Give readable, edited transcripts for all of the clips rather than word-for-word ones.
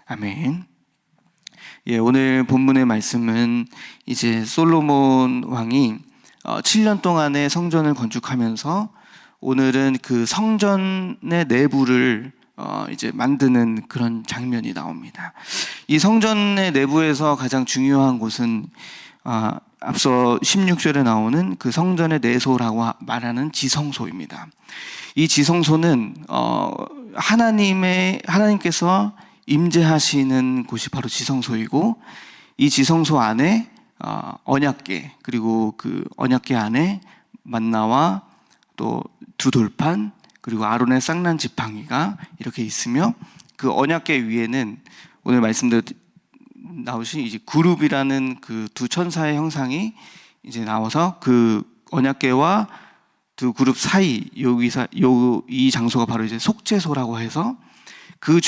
아멘. 예, 오늘 본문의 말씀은 이제 솔로몬 왕이 7년 동안의 성전을 건축하면서 오늘은 그 성전의 내부를 이제 만드는 그런 장면이 나옵니다. 이 성전의 내부에서 가장 중요한 곳은 앞서 16절에 나오는 그 성전의 내소라고 말하는 지성소입니다. 이 지성소는 하나님께서 임재하시는 곳이 바로 지성소이고, 이 지성소 안에 언약궤, 그리고 그 언약궤 안에 만나와 또 두 돌판, 그리고 아론의 쌍난 지팡이가 이렇게 있으며, 그 언약궤 위에는 오늘 말씀대로 나오신 이제 그룹이라는 그 두 천사의 형상이 이제 나와서 그 언약궤와 두 그룹 사이 이 장소가 바로 이제 속죄소라고 해서 그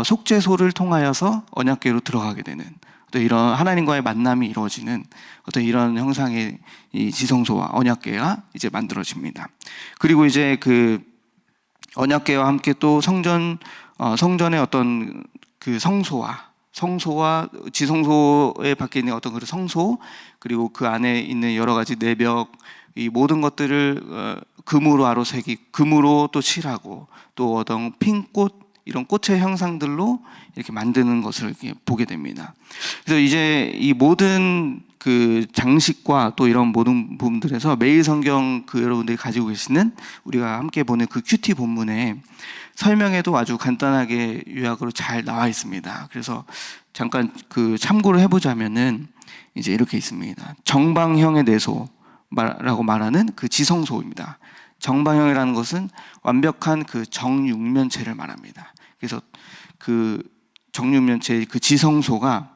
속죄소를 통하여서 언약궤로 들어가게 되는 어떤 이런 하나님과의 만남이 이루어지는 어떤 이런 형상의 이 지성소와 언약궤가 이제 만들어집니다. 그리고 이제 그 언약궤와 함께 또 성전의 어떤 그 성소와 지성소에 밖에 있는 어떤 그 성소, 그리고 그 안에 있는 여러 가지 내벽, 이 모든 것들을 금으로 아로새기, 금으로 또 칠하고, 또 어떤 핀꽃, 이런 꽃의 형상들로 이렇게 만드는 것을 이렇게 보게 됩니다. 그래서 이제 이 모든 그 장식과 또 이런 모든 부분들에서 매일 성경 그 여러분들이 가지고 계시는 우리가 함께 보는 그 큐티 본문에 설명에도 아주 간단하게 요약으로 잘 나와 있습니다. 그래서 잠깐 그 참고를 해보자면은 이제 이렇게 있습니다. 정방형의 내소라고 말하는 그 지성소입니다. 정방형이라는 것은 완벽한 그 정육면체를 말합니다. 그래서 그 정육면체, 그 지성소가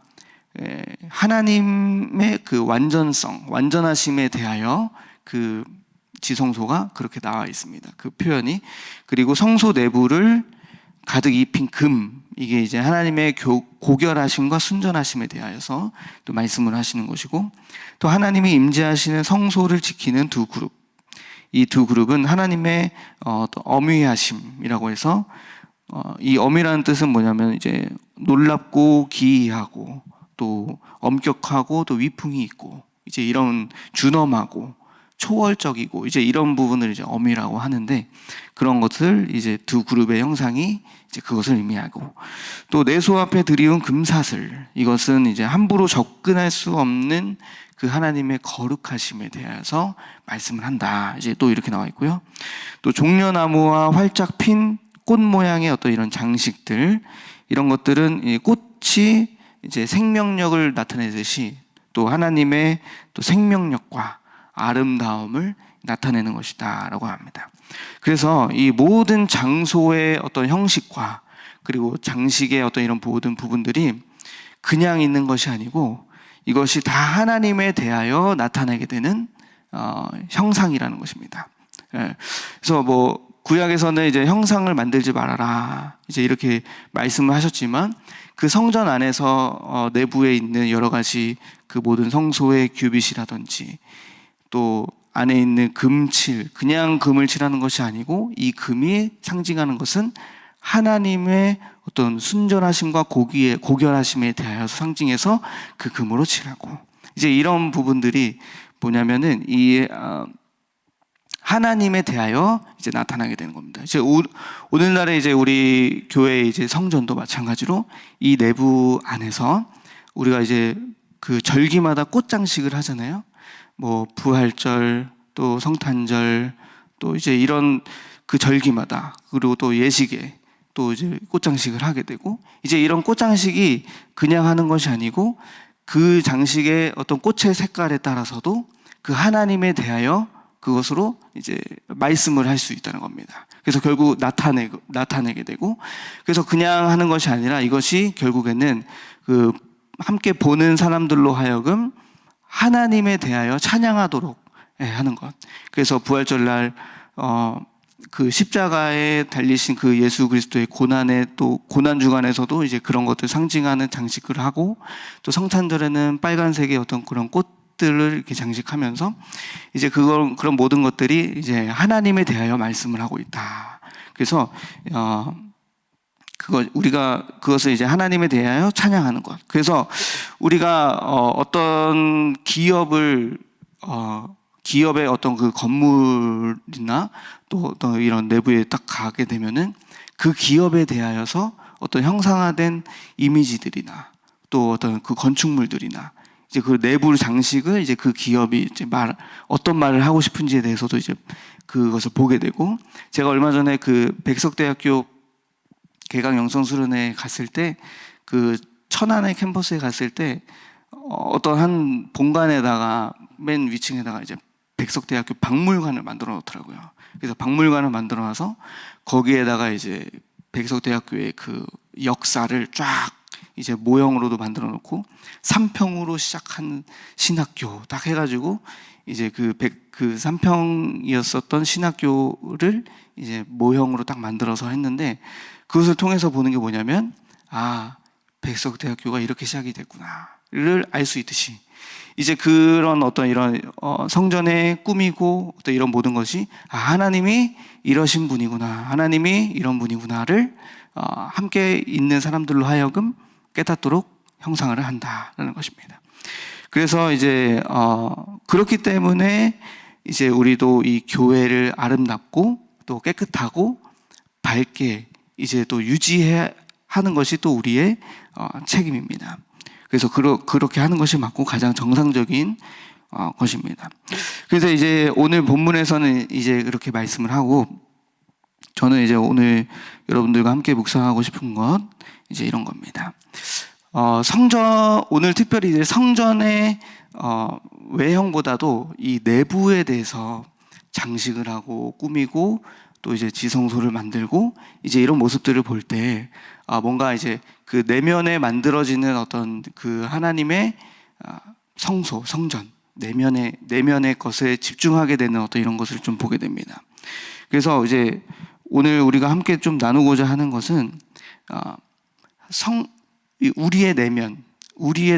하나님의 그 완전하심에 대하여 그 지성소가 그렇게 나와 있습니다. 그 표현이. 그리고 성소 내부를 가득 입힌 금, 이게 이제 하나님의 고결하심과 순전하심에 대하여서 또 말씀을 하시는 것이고, 또 하나님이 임재하시는 성소를 지키는 두 그룹, 이 두 그룹은 하나님의 어미하심이라고 해서, 이 어미라는 뜻은 뭐냐면 이제 놀랍고 기이하고 또 엄격하고 또 위풍이 있고, 이제 이런 준엄하고 초월적이고, 이제 이런 부분을 이제 어미라고 하는데, 그런 것을 이제 두 그룹의 형상이 이제 그것을 의미하고, 또 내소 앞에 드리운 금사슬, 이것은 이제 함부로 접근할 수 없는 그 하나님의 거룩하심에 대해서 말씀을 한다. 이제 또 이렇게 나와 있고요. 또 종려나무와 활짝 핀 꽃 모양의 어떤 이런 장식들, 이런 것들은 이 꽃이 이제 생명력을 나타내듯이 또 하나님의 또 생명력과 아름다움을 나타내는 것이다라고 합니다. 그래서 이 모든 장소의 어떤 형식과 그리고 장식의 어떤 이런 모든 부분들이 그냥 있는 것이 아니고, 이것이 다 하나님에 대하여 나타내게 되는 형상이라는 것입니다. 그래서 뭐 구약에서는 이제 형상을 만들지 말아라, 이제 이렇게 말씀을 하셨지만, 그 성전 안에서 내부에 있는 여러 가지 그 모든 성소의 규빗이라든지 또 안에 있는 금칠, 그냥 금을 칠하는 것이 아니고, 이 금이 상징하는 것은 하나님의 어떤 순전하심과 고결하심에 대하여서 상징해서 그 금으로 칠하고, 이제 이런 부분들이 뭐냐면은 이 하나님에 대하여 이제 나타나게 되는 겁니다. 이제 오늘날에 이제 우리 교회의 이제 성전도 마찬가지로 이 내부 안에서 우리가 이제 그 절기마다 꽃 장식을 하잖아요. 뭐 부활절, 또 성탄절, 또 이제 이런 그 절기마다, 그리고 또 예식에 또 이제 꽃장식을 하게 되고, 이제 이런 꽃장식이 그냥 하는 것이 아니고, 그 장식의 어떤 꽃의 색깔에 따라서도 그 하나님에 대하여 그것으로 이제 말씀을 할 수 있다는 겁니다. 그래서 결국 나타내게 되고, 그래서 그냥 하는 것이 아니라 이것이 결국에는 그 함께 보는 사람들로 하여금 하나님에 대하여 찬양하도록 하는 것. 그래서 부활절날 그 십자가에 달리신 그 예수 그리스도의 고난 주간에서도 이제 그런 것들 상징하는 장식을 하고, 또 성탄절에는 빨간색의 어떤 그런 꽃들을 이렇게 장식하면서 이제 그런 모든 것들이 이제 하나님에 대하여 말씀을 하고 있다. 그래서 우리가 그것을 이제 하나님에 대하여 찬양하는 것. 그래서 우리가 어떤 기업의 어떤 그 건물이나 또 어떤 이런 내부에 딱 가게 되면은 그 기업에 대하여서 어떤 형상화된 이미지들이나 또 어떤 그 건축물들이나 이제 그 내부 장식을 이제 그 기업이 이제 어떤 말을 하고 싶은지에 대해서도 이제 그것을 보게 되고, 제가 얼마 전에 그 백석대학교 개강 영성수련회 갔을 때 그 천안의 캠퍼스에 갔을 때 어떤 한 본관에다가 맨 위층에다가 이제 백석대학교 박물관을 만들어 놓더라고요. 그래서 박물관을 만들어 놔서 거기에다가 이제 백석대학교의 그 역사를 쫙 이제 모형으로도 만들어 놓고, 삼평으로 시작한 신학교 딱 해가지고 이제 그 삼평이었었던 신학교를 이제 모형으로 딱 만들어서 했는데, 그것을 통해서 보는 게 뭐냐면, 백석대학교가 이렇게 시작이 됐구나를 알 수 있듯이, 이제 그런 어떤 이런 성전에 꾸미고 어떤 이런 모든 것이 하나님이 이러신 분이구나, 하나님이 이런 분이구나를 함께 있는 사람들로 하여금 깨닫도록 형상을 한다라는 것입니다. 그래서 이제 그렇기 때문에 이제 우리도 이 교회를 아름답고 또 깨끗하고 밝게 이제 또 유지해야 하는 것이 또 우리의 책임입니다. 그래서 그렇게 하는 것이 맞고 가장 정상적인 것입니다. 그래서 이제 오늘 본문에서는 이제 그렇게 말씀을 하고, 저는 이제 오늘 여러분들과 함께 묵상하고 싶은 것 이제 이런 겁니다. 오늘 특별히 이제 성전의 외형보다도 이 내부에 대해서 장식을 하고 꾸미고 또 이제 지성소를 만들고 이제 이런 모습들을 볼 때 뭔가 이제 그 내면에 만들어지는 어떤 그 하나님의 성전, 내면의 것에 집중하게 되는 어떤 이런 것을 좀 보게 됩니다. 그래서 이제 오늘 우리가 함께 좀 나누고자 하는 것은 우리의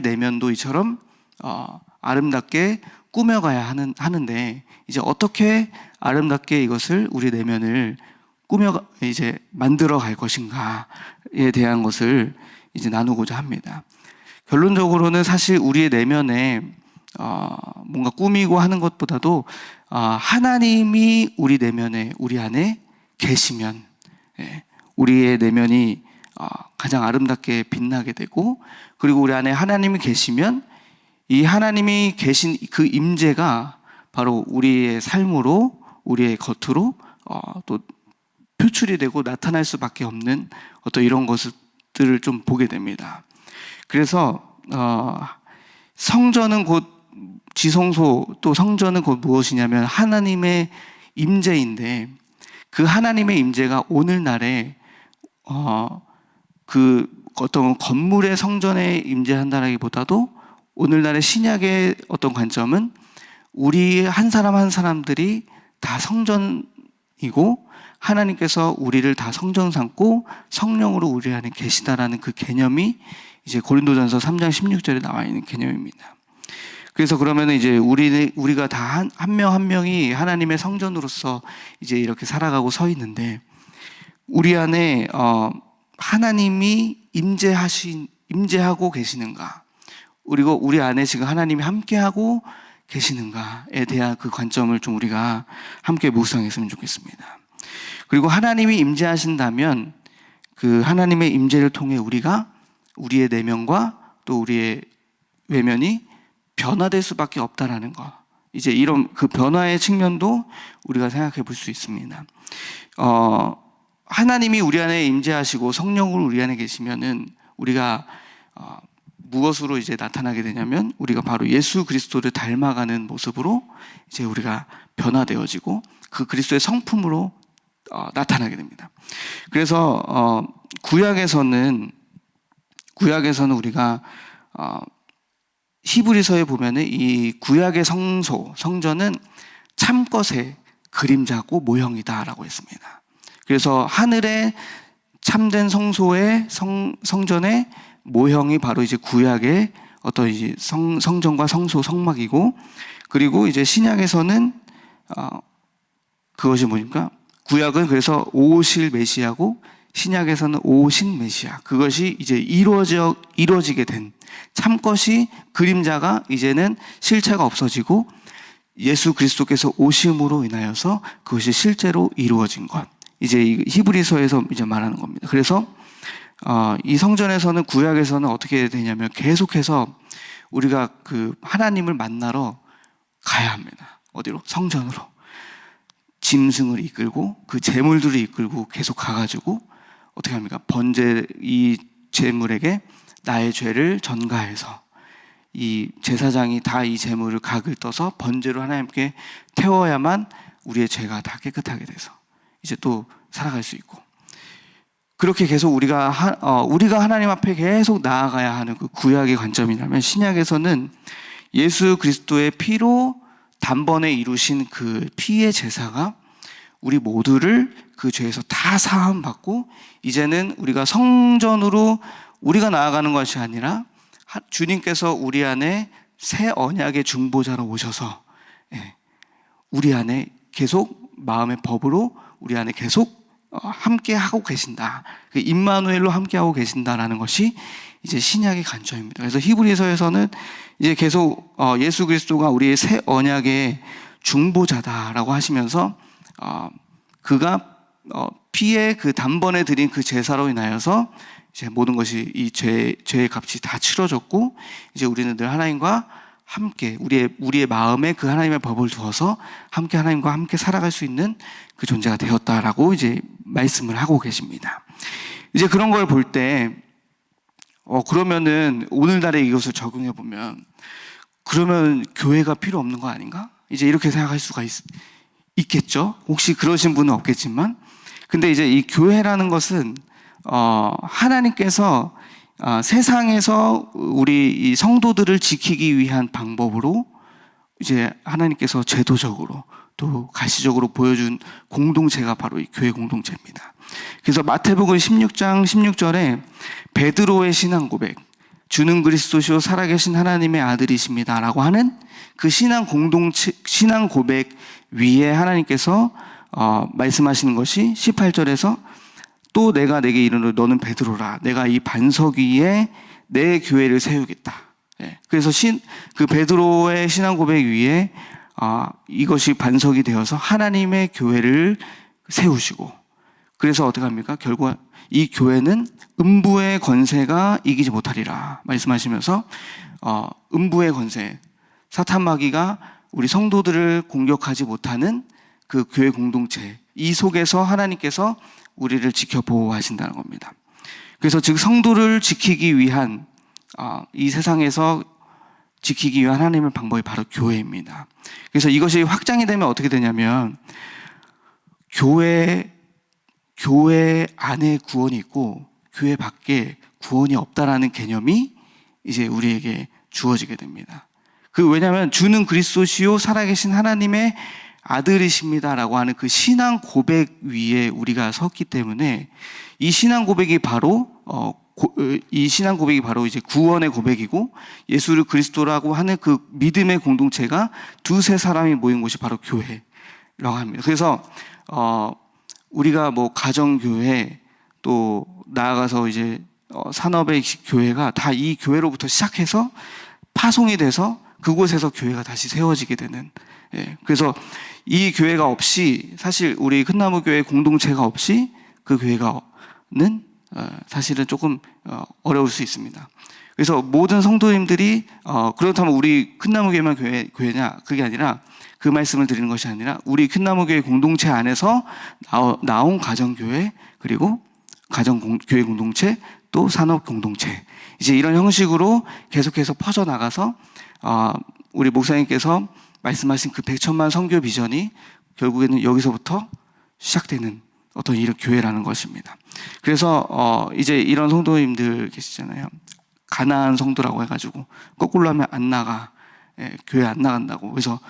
내면도 이처럼 아름답게 꾸며가야 하는데, 이제 어떻게 아름답게 이것을 우리 내면을 이제 만들어 갈 것인가에 대한 것을 이제 나누고자 합니다. 결론적으로는 사실 우리의 내면에 뭔가 꾸미고 하는 것보다도 하나님이 우리 내면에, 우리 안에 계시면 우리의 내면이 가장 아름답게 빛나게 되고, 그리고 우리 안에 하나님이 계시면 이 하나님이 계신 그 임재가 바로 우리의 삶으로, 우리의 겉으로 또 표출이 되고 나타날 수밖에 없는 어떤 이런 것들을 좀 보게 됩니다. 그래서 성전은 곧 지성소, 또 성전은 곧 무엇이냐면 하나님의 임재인데, 그 하나님의 임재가 오늘날에 그 어떤 건물의 성전에 임재한다라기보다도 오늘날의 신약의 어떤 관점은 우리 한 사람 한 사람들이 다 성전이고, 하나님께서 우리를 다 성전 삼고 성령으로 우리 안에 계시다라는 그 개념이 이제 고린도전서 3장 16절에 나와 있는 개념입니다. 그래서 그러면 이제 우리가 다 한 명 한 명이 하나님의 성전으로서 이제 이렇게 살아가고 서 있는데, 우리 안에 하나님이 임재하고 계시는가, 그리고 우리 안에 지금 하나님이 함께하고 계시는가에 대한 그 관점을 좀 우리가 함께 묵상했으면 좋겠습니다. 그리고 하나님이 임재하신다면 그 하나님의 임재를 통해 우리의 내면과 또 우리의 외면이 변화될 수밖에 없다라는 거, 이제 이런 그 변화의 측면도 우리가 생각해 볼 수 있습니다. 하나님이 우리 안에 임재하시고 성령으로 우리 안에 계시면은 우리가 무엇으로 이제 나타나게 되냐면, 우리가 바로 예수 그리스도를 닮아가는 모습으로 이제 우리가 변화되어지고 그 그리스도의 성품으로 나타나게 됩니다. 그래서 구약에서는 우리가 히브리서에 보면은 이 구약의 성전은 참것의 그림자고 모형이다라고 했습니다. 그래서 하늘의 참된 성소의 성전의 모형이 바로 이제 구약의 어떤 이제 성전과 성소 성막이고, 그리고 이제 신약에서는 그것이 뭡니까? 구약은 그래서 오실 메시아고, 신약에서는 오신 메시아, 그것이 이제 이루어지게 된 참것이 그림자가 이제는 실체가 없어지고 예수 그리스도께서 오심으로 인하여서 그것이 실제로 이루어진 것. 이제 이 히브리서에서 이제 말하는 겁니다. 그래서 이 성전에서는, 구약에서는 어떻게 되냐면 계속해서 우리가 그 하나님을 만나러 가야 합니다. 어디로? 성전으로. 짐승을 이끌고 그 제물들을 이끌고 계속 가가지고 어떻게 합니까? 이 제물에게 나의 죄를 전가해서 이 제사장이 다 이 제물을 각을 떠서 번제로 하나님께 태워야만 우리의 죄가 다 깨끗하게 돼서 이제 또 살아갈 수 있고, 그렇게 계속 우리가 하나님 앞에 계속 나아가야 하는 그 구약의 관점이라면, 신약에서는 예수 그리스도의 피로 단번에 이루신 그 피의 제사가 우리 모두를 그 죄에서 다 사함받고, 이제는 우리가 성전으로 우리가 나아가는 것이 아니라 주님께서 우리 안에 새 언약의 중보자로 오셔서 우리 안에 계속 마음의 법으로 우리 안에 계속 함께 하고 계신다. 그 임마누엘로 함께 하고 계신다라는 것이 이제 신약의 관점입니다. 그래서 히브리서에서는 이제 계속 예수 그리스도가 우리의 새 언약의 중보자다라고 하시면서 그가 피의 그 단번에 드린 그 제사로 인하여서 이제 모든 것이 이 죄의 값이 다 치러졌고, 이제 우리는 늘 하나님과 함께 우리의 마음에 그 하나님의 법을 두어서 함께 하나님과 함께 살아갈 수 있는 그 존재가 되었다라고 이제 말씀을 하고 계십니다. 이제 그런 걸 볼 때 그러면은 오늘날의 이것을 적용해 보면, 그러면 교회가 필요 없는 거 아닌가? 이제 이렇게 생각할 수가 있겠죠. 혹시 그러신 분은 없겠지만, 근데 이제 이 교회라는 것은 하나님께서 세상에서 우리 이 성도들을 지키기 위한 방법으로 이제 하나님께서 제도적으로 또 가시적으로 보여준 공동체가 바로 이 교회 공동체입니다. 그래서 마태복음 16장 16절에 베드로의 신앙 고백, 주는 그리스도시요 살아계신 하나님의 아들이십니다 라고 하는 그 신앙 공동체, 신앙 고백 위에 하나님께서 말씀하시는 것이 18절에서 또 내가 내게 이르노니 너는 베드로라, 내가 이 반석 위에 내 교회를 세우겠다. 그래서 그 베드로의 신앙 고백 위에 이것이 반석이 되어서 하나님의 교회를 세우시고, 그래서 어떻게 합니까? 결국 이 교회는 음부의 권세가 이기지 못하리라 말씀하시면서 음부의 권세, 사탄 마귀가 우리 성도들을 공격하지 못하는 그 교회 공동체, 이 속에서 하나님께서 우리를 지켜 보호하신다는 겁니다. 그래서 즉 성도를 지키기 위한 이 세상에서 지키기 위한 하나님의 방법이 바로 교회입니다. 그래서 이것이 확장이 되면 어떻게 되냐면, 교회 안에 구원이 있고 교회 밖에 구원이 없다라는 개념이 이제 우리에게 주어지게 됩니다. 왜냐하면 주는 그리스도시요 살아계신 하나님의 아들이십니다라고 하는 그 신앙 고백 위에 우리가 섰기 때문에, 이 신앙 고백이 바로 이제 구원의 고백이고, 예수를 그리스도라고 하는 그 믿음의 공동체가 두세 사람이 모인 곳이 바로 교회라고 합니다. 그래서 우리가 뭐 가정교회, 또 나아가서 이제 산업의 교회가 다 이 교회로부터 시작해서 파송이 돼서 그곳에서 교회가 다시 세워지게 되는, 그래서 이 교회가 없이, 사실 우리 큰나무 교회 공동체가 없이 그 교회가는 사실은 조금 어려울 수 있습니다. 그래서 모든 성도님들이 그렇다면 우리 큰나무 교회만 교회냐, 그게 아니라, 그 말씀을 드리는 것이 아니라 우리 큰나무 교회 공동체 안에서 나온 가정교회, 그리고 가정교회 공동체, 또 산업 공동체, 이제 이런 형식으로 계속해서 퍼져나가서 우리 목사님께서 말씀하신 그 100천만 선교 비전이 결국에는 여기서부터 시작되는 어떤 이런 교회라는 것입니다. 그래서 이제 이런 성도님들 계시잖아요. 가난한 성도라고 해가지고 거꾸로 하면 안 나가, 교회 안 나간다고. 그래서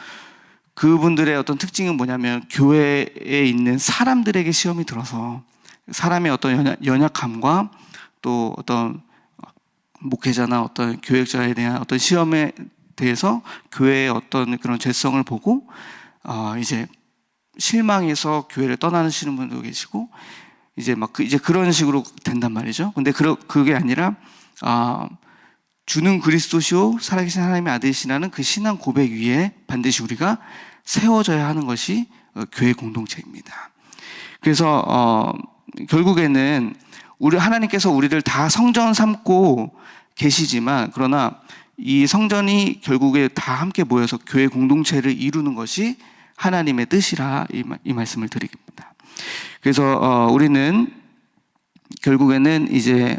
그분들의 어떤 특징은 뭐냐면, 교회에 있는 사람들에게 시험이 들어서 사람의 어떤 연약함과 또 어떤 목회자나 어떤 교역자에 대한 어떤 시험에 대해서 교회의 어떤 그런 죄성을 보고 이제 실망해서 교회를 떠나시는 분도 계시고, 이제 그런 식으로 된단 말이죠. 근데 그게 아니라 주는 그리스도시요 살아계신 하나님의 아들이시라는 그 신앙 고백 위에 반드시 우리가 세워져야 하는 것이 교회 공동체입니다. 그래서 결국에는 하나님께서 우리를 다 성전 삼고 계시지만, 그러나 이 성전이 결국에 다 함께 모여서 교회 공동체를 이루는 것이 하나님의 뜻이라 이 말씀을 드립니다. 그래서 우리는 결국에는 이제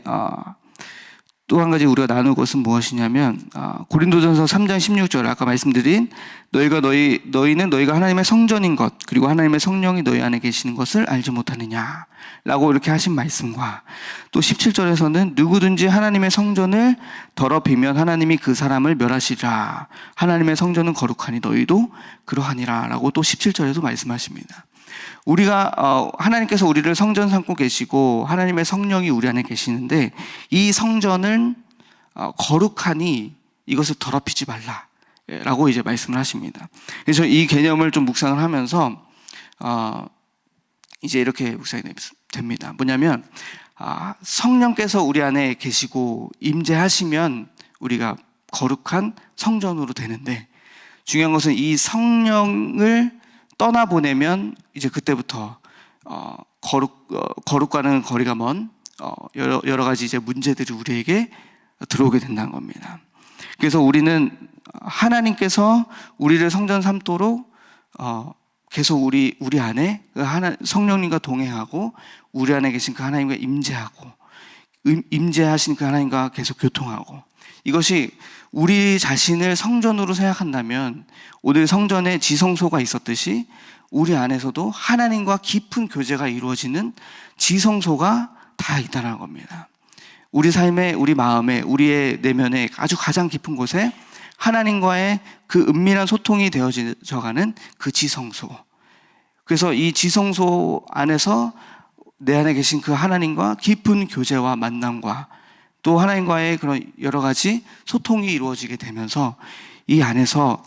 또 한 가지 우리가 나눌 것은 무엇이냐면, 고린도전서 3장 16절 아까 말씀드린 너희는 너희가 하나님의 성전인 것, 그리고 하나님의 성령이 너희 안에 계시는 것을 알지 못하느냐 라고 이렇게 하신 말씀과, 또 17절에서는 누구든지 하나님의 성전을 더럽히면 하나님이 그 사람을 멸하시리라, 하나님의 성전은 거룩하니 너희도 그러하니라 라고 또 17절에도 말씀하십니다. 우리가 하나님께서 우리를 성전 삼고 계시고 하나님의 성령이 우리 안에 계시는데, 이 성전을 거룩하니 이것을 더럽히지 말라라고 이제 말씀을 하십니다. 그래서 이 개념을 좀 묵상을 하면서 이제 이렇게 묵상이 됩니다. 뭐냐면 성령께서 우리 안에 계시고 임재하시면 우리가 거룩한 성전으로 되는데, 중요한 것은 이 성령을 떠나보내면 이제 그때부터 거룩과는 거리가 먼 여러 가지 이제 문제들이 우리에게 들어오게 된다는 겁니다. 그래서 우리는 하나님께서 우리를 성전 삼도록 계속 우리 안에 성령님과 동행하고 우리 안에 계신 그 하나님과 임재하신 그 하나님과 계속 교통하고, 이것이 우리 자신을 성전으로 생각한다면 오늘 성전에 지성소가 있었듯이 우리 안에서도 하나님과 깊은 교제가 이루어지는 지성소가 다 있다는 겁니다. 우리 삶에, 우리 마음에, 우리의 내면에 아주 가장 깊은 곳에 하나님과의 그 은밀한 소통이 되어져가는 그 지성소. 그래서 이 지성소 안에서 내 안에 계신 그 하나님과 깊은 교제와 만남과 또 하나님과의 그런 여러 가지 소통이 이루어지게 되면서 이 안에서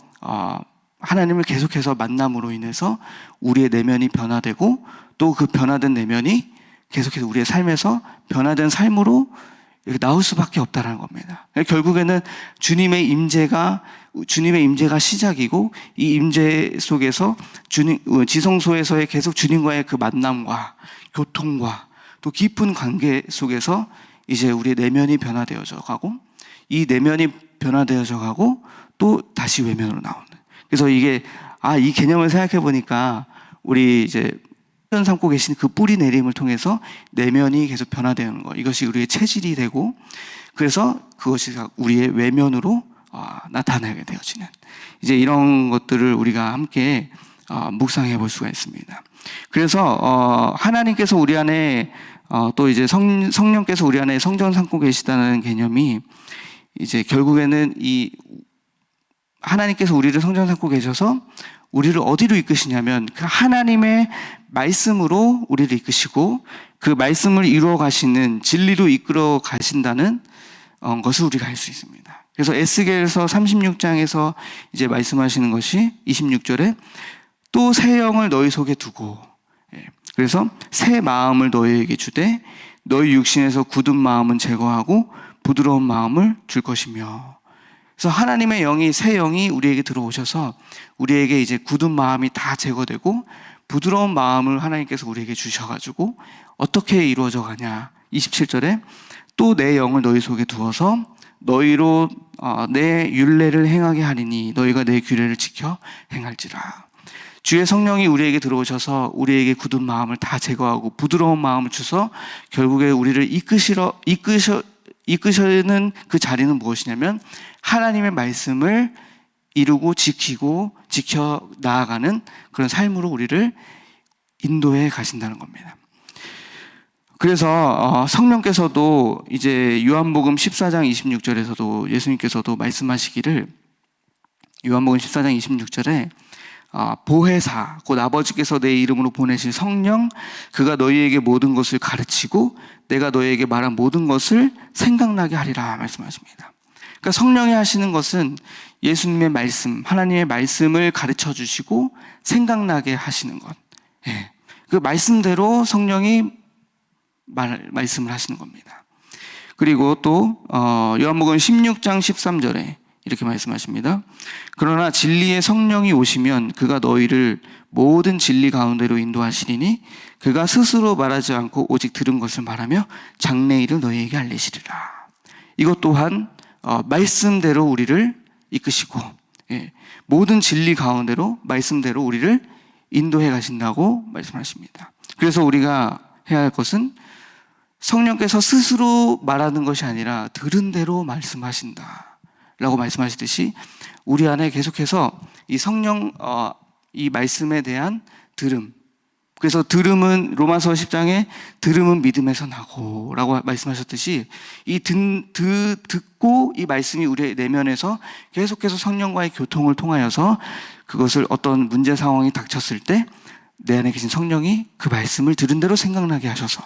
하나님을 계속해서 만남으로 인해서 우리의 내면이 변화되고, 또 그 변화된 내면이 계속해서 우리의 삶에서 변화된 삶으로 이렇게 나올 수밖에 없다는 겁니다. 결국에는 주님의 임재가 시작이고, 이 임재 속에서 지성소에서의 계속 주님과의 그 만남과 교통과 또 깊은 관계 속에서 이제 우리의 내면이 변화되어져 가고, 이 내면이 변화되어져 가고 또 다시 외면으로 나오는. 그래서 이게 이 개념을 생각해 보니까 우리 이제 성전 삼고 계신 그 뿌리 내림을 통해서 내면이 계속 변화되는 거, 이것이 우리의 체질이 되고, 그래서 그것이 우리의 외면으로 나타나게 되어지는, 이제 이런 것들을 우리가 함께 묵상해 볼 수가 있습니다. 그래서 하나님께서 우리 안에 또 이제 성령께서 우리 안에 성전 삼고 계시다는 개념이 이제 결국에는 이 하나님께서 우리를 성전 삼고 계셔서 우리를 어디로 이끄시냐면 그 하나님의 말씀으로 우리를 이끄시고, 그 말씀을 이루어 가시는 진리로 이끌어 가신다는 것을 우리가 알 수 있습니다. 그래서 에스겔서 36장에서 이제 말씀하시는 것이 26절에 또 새 영을 너희 속에 두고, 그래서 새 마음을 너희에게 주되 너희 육신에서 굳은 마음은 제거하고 부드러운 마음을 줄 것이며. 그래서 하나님의 영이, 새 영이 우리에게 들어오셔서 우리에게 이제 굳은 마음이 다 제거되고 부드러운 마음을 하나님께서 우리에게 주셔가지고 어떻게 이루어져 가냐. 27절에 또 내 영을 너희 속에 두어서 너희로 내 율례를 행하게 하리니 너희가 내 규례를 지켜 행할지라. 주의 성령이 우리에게 들어오셔서 우리에게 굳은 마음을 다 제거하고 부드러운 마음을 주셔서 결국에 우리를 이끄시는 그 자리는 무엇이냐면 하나님의 말씀을 이루고 지키고 지켜 나아가는 그런 삶으로 우리를 인도해 가신다는 겁니다. 그래서 성령께서도 이제 요한복음 14장 26절에서도 예수님께서도 말씀하시기를, 요한복음 14장 26절에 보혜사 곧 아버지께서 내 이름으로 보내실 성령, 그가 너희에게 모든 것을 가르치고 내가 너희에게 말한 모든 것을 생각나게 하리라 말씀하십니다. 그러니까 성령이 하시는 것은 예수님의 말씀, 하나님의 말씀을 가르쳐 주시고 생각나게 하시는 것. 그 말씀대로 성령이 말씀을 하시는 겁니다. 그리고 또 요한복음 16장 13절에 이렇게 말씀하십니다. 그러나 진리의 성령이 오시면 그가 너희를 모든 진리 가운데로 인도하시리니 그가 스스로 말하지 않고 오직 들은 것을 말하며 장래 일을 너희에게 알리시리라. 이것 또한 말씀대로 우리를 이끄시고 모든 진리 가운데로 말씀대로 우리를 인도해 가신다고 말씀하십니다. 그래서 우리가 해야 할 것은 성령께서 스스로 말하는 것이 아니라 들은 대로 말씀하신다 라고 말씀하시듯이 우리 안에 계속해서 이 성령 이 말씀에 대한 들음, 그래서 들음은 로마서 10장에 들음은 믿음에서 나고 라고 말씀하셨듯이 이 듣고 이 말씀이 우리의 내면에서 계속해서 성령과의 교통을 통하여서 그것을 어떤 문제 상황이 닥쳤을 때 내 안에 계신 성령이 그 말씀을 들은 대로 생각나게 하셔서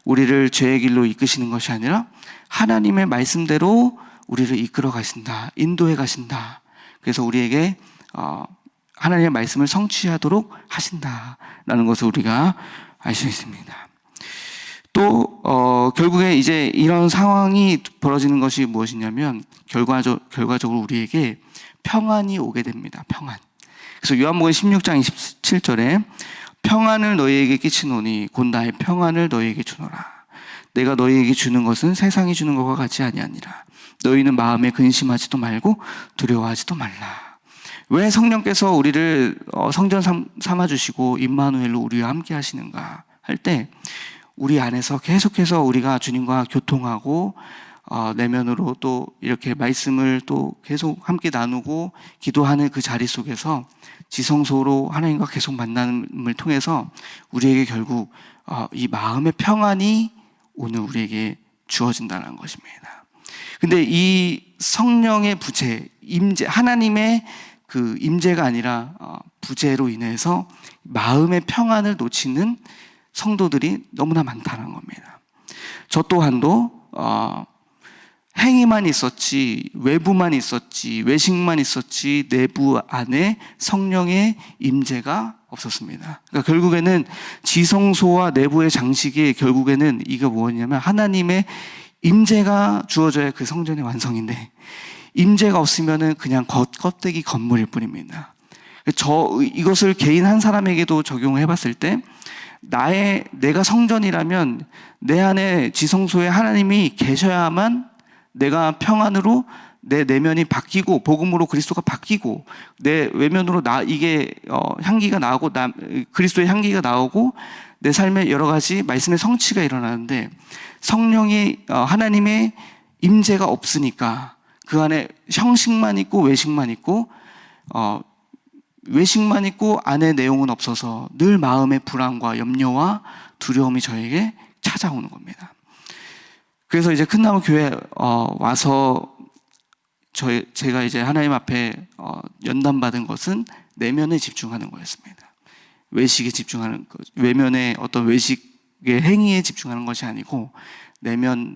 우리를 죄의 길로 이끄시는 것이 아니라 하나님의 말씀대로 우리를 이끌어 가신다, 인도해 가신다. 그래서 우리에게 하나님의 말씀을 성취하도록 하신다라는 것을 우리가 알 수 있습니다. 또 결국에 이제 이런 상황이 벌어지는 것이 무엇이냐면 결과적으로 우리에게 평안이 오게 됩니다. 평안. 그래서 요한복음 16장 27절에 평안을 너희에게 끼치노니 곧 나의 평안을 너희에게 주노라. 내가 너희에게 주는 것은 세상이 주는 것과 같이 아니하니라. 너희는 마음에 근심하지도 말고 두려워하지도 말라. 왜 성령께서 우리를 성전 삼아주시고 임마누엘로 우리와 함께 하시는가 할 때 우리 안에서 계속해서 우리가 주님과 교통하고 내면으로 또 이렇게 말씀을 또 계속 함께 나누고 기도하는 그 자리 속에서 지성소로 하나님과 계속 만남을 통해서 우리에게 결국 이 마음의 평안이 오늘 우리에게 주어진다는 것입니다. 근데 이 성령의 부재, 임재, 하나님의 그 임재가 아니라 부재로 인해서 마음의 평안을 놓치는 성도들이 너무나 많다는 겁니다. 저 또한도 행위만 있었지, 외부만 있었지, 외식만 있었지 내부 안에 성령의 임재가 없었습니다. 그러니까 결국에는 지성소와 내부의 장식이 결국에는 이게 뭐냐면 하나님의 임재가 주어져야 그 성전의 완성인데 임재가 없으면은 그냥 껍데기 건물일 뿐입니다. 이것을 개인 한 사람에게도 적용해 봤을 때 내가 성전이라면 내 안에 지성소에 하나님이 계셔야만 내가 평안으로 내 내면이 바뀌고 복음으로 그리스도가 바뀌고 내 외면으로 이게 향기가 나오고 그리스도의 향기가 나오고 내 삶에 여러 가지 말씀의 성취가 일어나는데 성령이 하나님의 임재가 없으니까 그 안에 형식만 있고 외식만 있고 외식만 있고 안에 내용은 없어서 늘 마음의 불안과 염려와 두려움이 저에게 찾아오는 겁니다. 그래서 이제 큰나무 교회 와서 제가 이제 하나님 앞에 연단받은 것은 내면에 집중하는 거였습니다. 외식에 집중하는 것, 외면의 어떤 외식의 행위에 집중하는 것이 아니고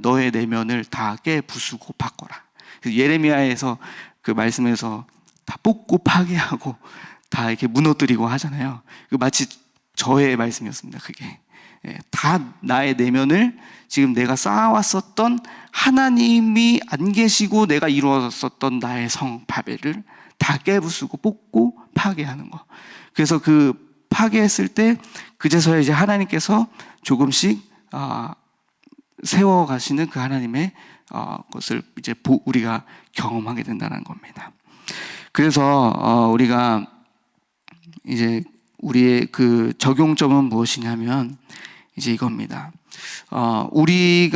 너의 내면을 다 깨부수고 바꿔라. 예레미야에서 그 말씀에서 다 뽑고 파괴하고 다 이렇게 무너뜨리고 하잖아요. 마치 저의 말씀이었습니다. 그게 다 나의 내면을 지금 내가 쌓아왔었던 하나님이 안 계시고 내가 이루었었던 나의 성 바벨을 다 깨부수고 뽑고 파괴하는 거. 그래서 그 파괴했을 때 그제서야 이제 하나님께서 조금씩 세워가시는 그 하나님의 것을 이제 우리가 경험하게 된다는 겁니다. 그래서 우리가 이제 우리의 그 적용점은 무엇이냐면 이제 이겁니다. 우리의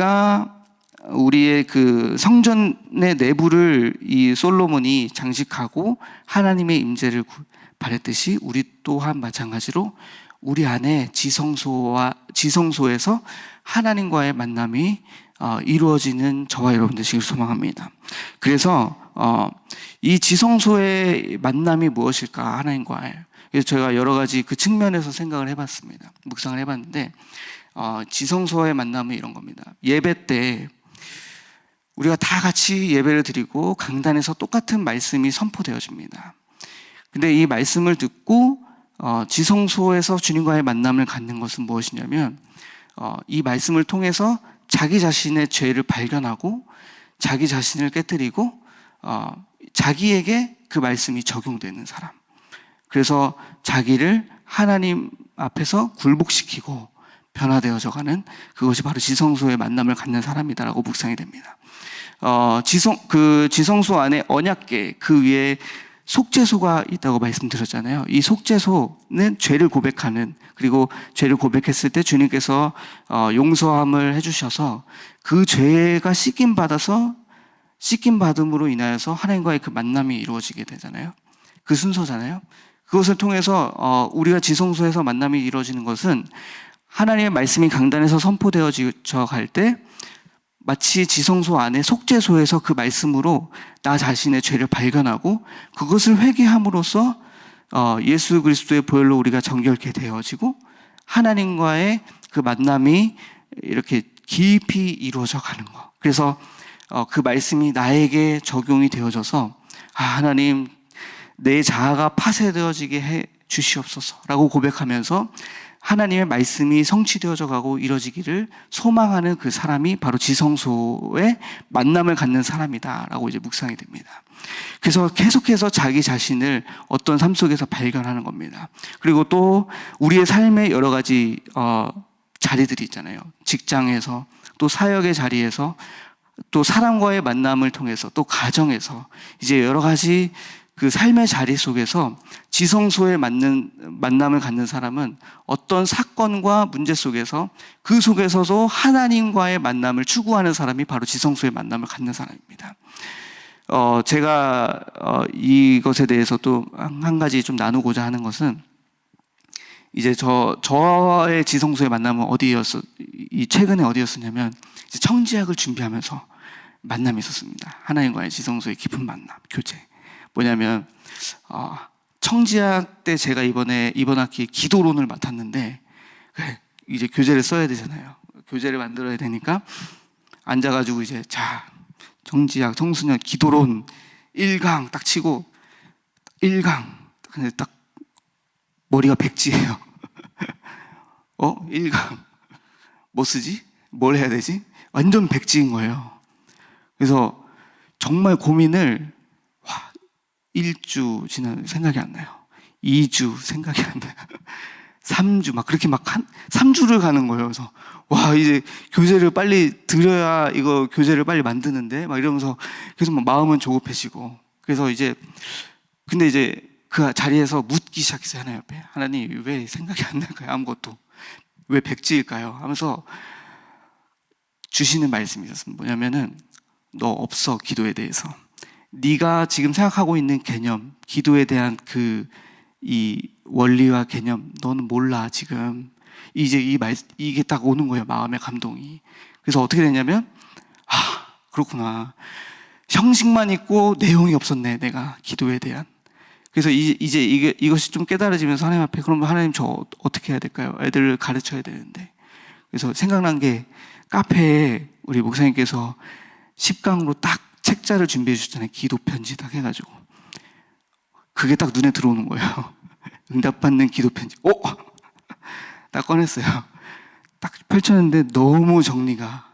그 성전의 내부를 이 솔로몬이 장식하고 하나님의 임재를 바랬듯이 우리 또한 마찬가지로 우리 안에 지성소에서 하나님과의 만남이 이루어지는 저와 여러분 되시길 소망합니다. 그래서 이 지성소의 만남이 무엇일까 하나님과의. 그래서 제가 여러 가지 그 측면에서 생각을 해봤습니다. 묵상을 해봤는데 지성소의 만남은 이런 겁니다. 예배 때 우리가 다 같이 예배를 드리고 강단에서 똑같은 말씀이 선포되어집니다. 근데 이 말씀을 듣고 지성소에서 주님과의 만남을 갖는 것은 무엇이냐면 이 말씀을 통해서 자기 자신의 죄를 발견하고 자기 자신을 깨뜨리고 자기에게 그 말씀이 적용되는 사람. 그래서 자기를 하나님 앞에서 굴복시키고 변화되어져가는 그것이 바로 지성소의 만남을 갖는 사람이다라고 묵상이 됩니다. 지성소 안에 언약궤 그 위에 속죄소가 있다고 말씀드렸잖아요. 이 속죄소는 죄를 고백하는, 그리고 죄를 고백했을 때 주님께서 용서함을 해주셔서 그 죄가 씻김받음으로 인하여서 하나님과의 그 만남이 이루어지게 되잖아요. 그 순서잖아요. 그것을 통해서 우리가 지성소에서 만남이 이루어지는 것은 하나님의 말씀이 강단에서 선포되어져 갈 때 마치 지성소 안에 속죄소에서 그 말씀으로 나 자신의 죄를 발견하고 그것을 회개함으로써 예수 그리스도의 보혈로 우리가 정결케 되어지고 하나님과의 그 만남이 이렇게 깊이 이루어져 가는 것. 그래서 그 말씀이 나에게 적용이 되어져서 하나님 내 자아가 파쇄되어지게 해 주시옵소서라고 고백하면서 하나님의 말씀이 성취되어져 가고 이루어지기를 소망하는 그 사람이 바로 지성소의 만남을 갖는 사람이다라고 이제 묵상이 됩니다. 그래서 계속해서 자기 자신을 어떤 삶 속에서 발견하는 겁니다. 그리고 또 우리의 삶의 여러 가지 자리들이 있잖아요. 직장에서, 또 사역의 자리에서, 또 사람과의 만남을 통해서, 또 가정에서 이제 여러 가지 그 삶의 자리 속에서 지성소에 맞는 만남을 갖는 사람은 어떤 사건과 문제 속에서 그 속에서도 하나님과의 만남을 추구하는 사람이 바로 지성소의 만남을 갖는 사람입니다. 제가 이것에 대해서 또 한 가지 좀 나누고자 하는 것은 이제 저의 지성소의 만남은 최근에 어디였었냐면 이제 청지학을 준비하면서 만남이 있었습니다. 하나님과의 지성소의 깊은 만남, 교제. 뭐냐면 청지학 때 제가 이번 학기 기도론을 맡았는데 이제 교재를 써야 되잖아요. 교재를 만들어야 되니까 앉아가지고 이제 청지학 청소년 기도론 1강 딱 치고 1강 근데 딱 머리가 백지예요. 1강 뭐 쓰지? 뭘 해야 되지? 완전 백지인 거예요. 그래서 정말 고민을 1주 지난 생각이 안 나요. 2주 생각이 안 나요. 3주 그렇게 3주를 가는 거예요. 그래서 이제 교재를 빨리 들어야 이거 교재를 빨리 만드는데 이러면서 계속 마음은 조급해지고, 그래서 근데 이제 그 자리에서 묻기 시작했어요. 하나님 앞에, 하나님 왜 생각이 안 날까요? 아무것도 왜 백지일까요? 하면서 주시는 말씀이 있었습니다. 뭐냐면은 너 없어, 기도에 대해서. 네가 지금 생각하고 있는 개념, 기도에 대한 이 원리와 개념, 너는 몰라 지금. 이제 이게 딱 오는 거예요, 마음의 감동이. 그래서 어떻게 되냐면 그렇구나. 형식만 있고 내용이 없었네, 내가 기도에 대한. 그래서 이제 이것이 좀 깨달아지면서 하나님 앞에, 그럼 하나님 저 어떻게 해야 될까요? 애들을 가르쳐야 되는데. 그래서 생각난 게 카페에 우리 목사님께서 10강으로 딱 책자를 준비해 주셨잖아요. 기도 편지 딱 해가지고. 그게 딱 눈에 들어오는 거예요. 응답받는 기도 편지. 딱 꺼냈어요. 딱 펼쳤는데 너무 정리가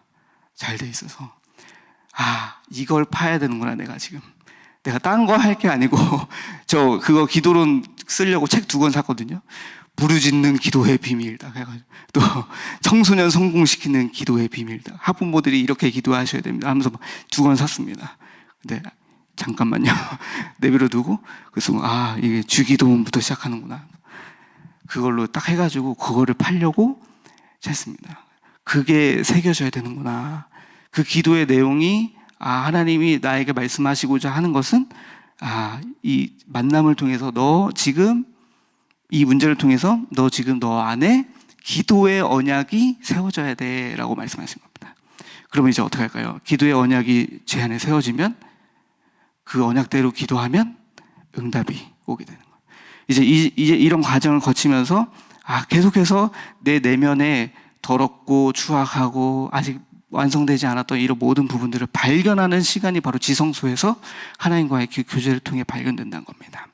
잘 돼 있어서 이걸 파야 되는구나. 내가 딴 거 할 게 아니고 그거 기도론 쓰려고 책 2권 샀거든요. 부르짖는 기도의 비밀 딱 해가지고, 또 청소년 성공시키는 기도의 비밀, 학부모들이 이렇게 기도하셔야 됩니다 하면서 2권 샀습니다. 근데 잠깐만요. 내버려 두고, 그래서 이게 주기도문부터 시작하는구나. 그걸로 딱 해가지고 그거를 팔려고 했습니다. 그게 새겨져야 되는구나. 그 기도의 내용이 하나님이 나에게 말씀하시고자 하는 것은 이 만남을 통해서 너 지금 이 문제를 통해서 너 지금 너 안에 기도의 언약이 세워져야 돼 라고 말씀하신 겁니다. 그러면 이제 어떻게 할까요? 기도의 언약이 제 안에 세워지면 그 언약대로 기도하면 응답이 오게 되는 거예요. 이제 이런 과정을 거치면서 계속해서 내 내면에 더럽고 추악하고 아직 완성되지 않았던 이런 모든 부분들을 발견하는 시간이 바로 지성소에서 하나님과의 교제를 통해 발견된다는 겁니다.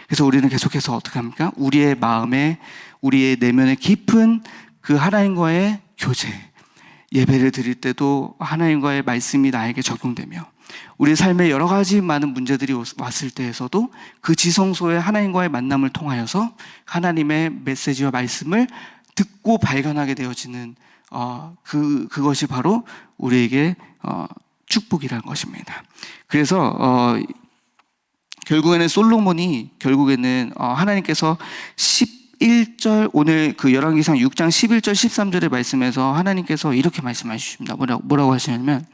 그래서 우리는 계속해서 어떻게 합니까? 우리의 마음에, 우리의 내면에 깊은 그 하나님과의 교제, 예배를 드릴 때도 하나님과의 말씀이 나에게 적용되며 우리 삶에 여러 가지 많은 문제들이 왔을 때에서도 그 지성소에 하나님과의 만남을 통하여서 하나님의 메시지와 말씀을 듣고 발견하게 되어지는 그것이 바로 우리에게 축복이라는 것입니다. 그래서 결국에는 솔로몬이 하나님께서 11절 오늘 그 열왕기상 6장 11절 13절의 말씀에서 하나님께서 이렇게 말씀하십니다. 뭐라고 하시냐면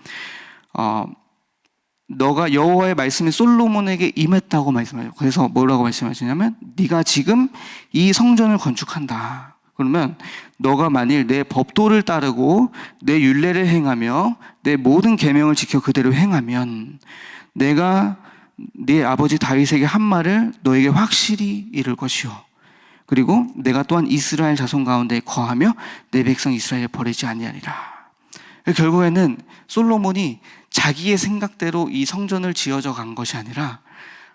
너가 여호와의 말씀이 솔로몬에게 임했다고 말씀하세요. 그래서 뭐라고 말씀하시냐면 네가 지금 이 성전을 건축한다. 그러면 너가 만일 내 법도를 따르고 내 율례를 행하며 내 모든 계명을 지켜 그대로 행하면 내가 네 아버지 다윗에게 한 말을 너에게 확실히 이룰 것이요. 그리고 내가 또한 이스라엘 자손 가운데 거하며 내 백성 이스라엘을 버리지 아니하리라. 결국에는 솔로몬이 자기의 생각대로 이 성전을 지어져 간 것이 아니라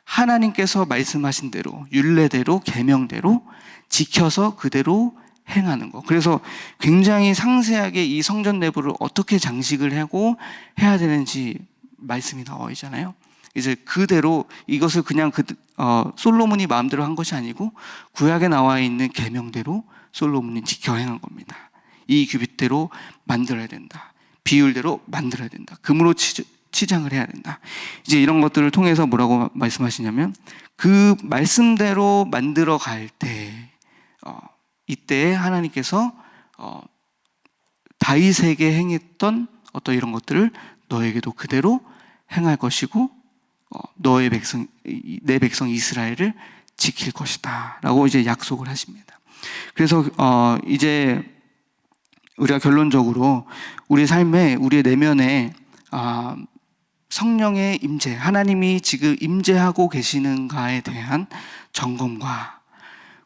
하나님께서 말씀하신 대로 율례대로 계명대로 지켜서 그대로 행하는 것. 그래서 굉장히 상세하게 이 성전 내부를 어떻게 장식을 하고 해야 되는지 말씀이 나와 있잖아요. 이제 그대로 이것을 그냥 솔로몬이 마음대로 한 것이 아니고 구약에 나와 있는 계명대로 솔로몬이 지켜 행한 겁니다. 이 규빗대로 만들어야 된다. 비율대로 만들어야 된다. 금으로 치장을 해야 된다. 이제 이런 것들을 통해서 뭐라고 말씀하시냐면 그 말씀대로 만들어 갈 때 이때 하나님께서 다윗에게 행했던 어떤 이런 것들을 너에게도 그대로 행할 것이고 내 백성 이스라엘을 지킬 것이다 라고 이제 약속을 하십니다. 그래서 이제 우리가 결론적으로 우리 삶에 우리의 내면에 성령의 임재, 하나님이 지금 임재하고 계시는가에 대한 점검과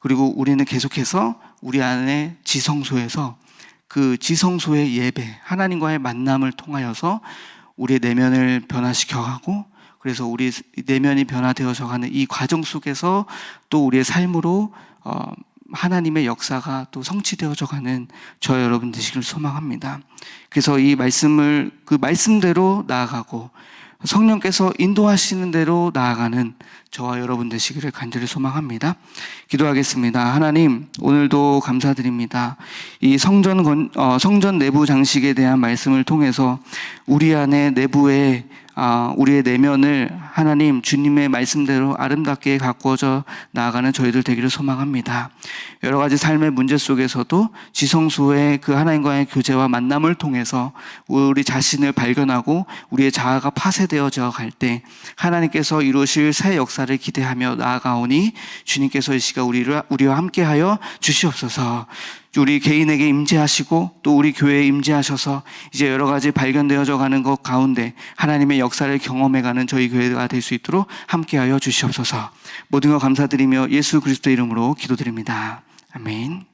그리고 우리는 계속해서 우리 안에 지성소에서 그 지성소의 예배, 하나님과의 만남을 통하여서 우리의 내면을 변화시켜가고 그래서 우리 내면이 변화되어져 가는 이 과정 속에서 또 우리의 삶으로 하나님의 역사가 또 성취되어져 가는 저 여러분 되시기를 소망합니다. 그래서 이 말씀을 그 말씀대로 나아가고 성령께서 인도하시는 대로 나아가는 저와 여러분 되시기를 간절히 소망합니다. 기도하겠습니다. 하나님, 오늘도 감사드립니다. 이 성전 내부 장식에 대한 말씀을 통해서 우리 안에 내부에 우리의 내면을 하나님 주님의 말씀대로 아름답게 가꾸어져 나아가는 저희들 되기를 소망합니다. 여러 가지 삶의 문제 속에서도 지성소의 그 하나님과의 교제와 만남을 통해서 우리 자신을 발견하고 우리의 자아가 파쇄되어져 갈 때 하나님께서 이루실 새 역사를 기대하며 나아가오니 주님께서 이 시간 우리와 함께하여 주시옵소서. 우리 개인에게 임재하시고 또 우리 교회에 임재하셔서 이제 여러 가지 발견되어져 가는 것 가운데 하나님의 역사를 경험해가는 저희 교회가 될 수 있도록 함께하여 주시옵소서. 모든 것 감사드리며 예수 그리스도 이름으로 기도드립니다. 아멘.